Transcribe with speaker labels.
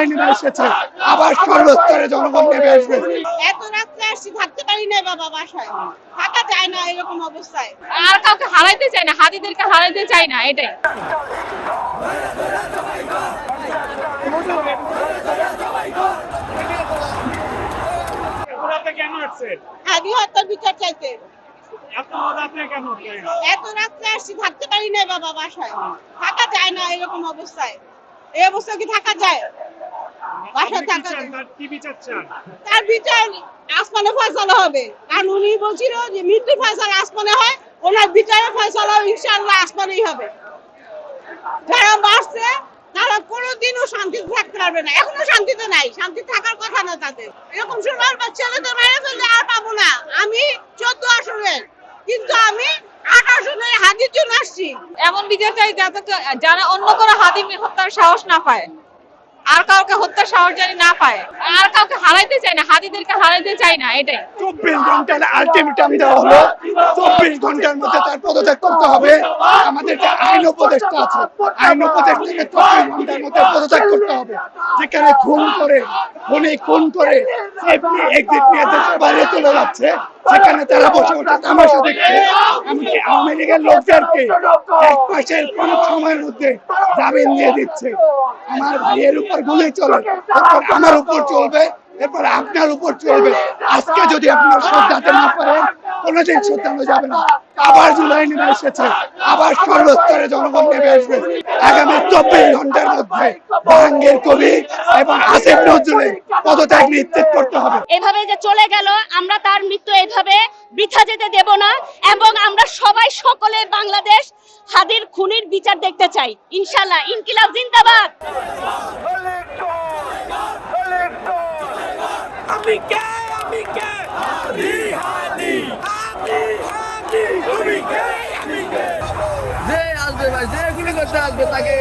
Speaker 1: জুলাই নেমে এসেছে, আবার সর্বস্তরে জনগণ নেমে আসবে।
Speaker 2: এত রাত্রে আসছি, থাকতে পারি না বাবা, বাসায় থাকা যায় না এরকম অবস্থায়।
Speaker 3: আর কাউকে হারাইতে চাই না, হাতিদেরকে হারাইতে চাই না, এটাই।
Speaker 4: কেন আসছেন?
Speaker 2: হাদি হত্যার বিচার চাইতে।
Speaker 4: এত রাত্রে কেন আসছেন?
Speaker 2: এত রাত্রে আসছি, থাকতে পারি না বাবা, বাসায় থাকা যায় না এরকম অবস্থায়। এই অবস্থায় কি থাকা যায়? বাসায় থাকা যায় না।
Speaker 4: কি বিচার চান?
Speaker 2: তার বিচার আসমানে ফয়সালা হবে, কারণ উনি বলছিল যে মৃত্যু ফয়সালা আসমানে হয়, ওনার বিচারের ফয়সালা ইনশাআল্লাহ আসমানেই হবে। যারা মারছে তারা কোনোদিনও শান্তিতে থাকতে পারবে না, এখনো শান্তিতে নাই, শান্তি থাকার কথা না তাদের। এরকম সময় বা ছেলেদের মেরে ফেললে আর পাবো না। আমি 14 আসনের, কিন্তু আমি 8 আসনের হাজির জন্য আসছি।
Speaker 3: এমন বিচার চাই যাতে যারা অন্য কোনো হাতি হত্যার সাহস না পায়, আর কাউকে হত্যার সাহস জানি না পায়। আর কাউকে হারাইতে চাই না, হাতিদেরকে হারাইতে চাই না, এটাই।
Speaker 1: 24 ঘন্টার আলটিমেটাম দেওয়া হলো, 24 ঘন্টার মধ্যে তার পদত্যাগ করতে হবে। আমাদের যে আইন উপদেষ্টা আছে, আইন উপদেষ্টাকে 24 ঘন্টার মধ্যে পদত্যাগ করতে হবে। যেখানে খুন করে সেফলি এক্সিট নিয়ে দেশের বাইরে চলে যাচ্ছে, সেখানে তারা বসে বসে তামাশা দেখছে। এমনকি আওয়ামী লীগের লোকদেরকে এক মাসের কোন সময়ের মধ্যে জামিন দিয়ে দিচ্ছে। আমার ভাইয়ের উপর গুলি চলে, এরপর আমার উপর চলবে, এরপর আপনার উপর চলবে। আজকে যদি আপনার শ্রদ্ধাতে না পারেন, কোনোদিন শ্রদ্ধানো যাবে না। আবার জুলাই নেমে এসেছে, আবার সর্বস্তরে জনগণ নেমে আসবে। আগামী 24 ঘন্টার মধ্যে জাহাঙ্গীর কবির এবং আসিফ নজরুলের পদত্যাগ নিশ্চিত করতে হবে।
Speaker 5: এভাবে যে চলে গেল, আমরা তার মৃত্যু এইভাবে বৃথা যেতে দেব না, এবং আমরা সবাই সকলে বাংলাদেশ হাদির খুনির বিচার দেখতে চাই। ইনশাআল্লাহ। ইনকিলাব জিন্দাবাদ।
Speaker 4: আমি কে? আমি কে? হাদি হাদি হাদি হাদি। আমি কে? আমি কে?
Speaker 6: যে আসবে ভাই, যে গুলি করতে আসবে তাকে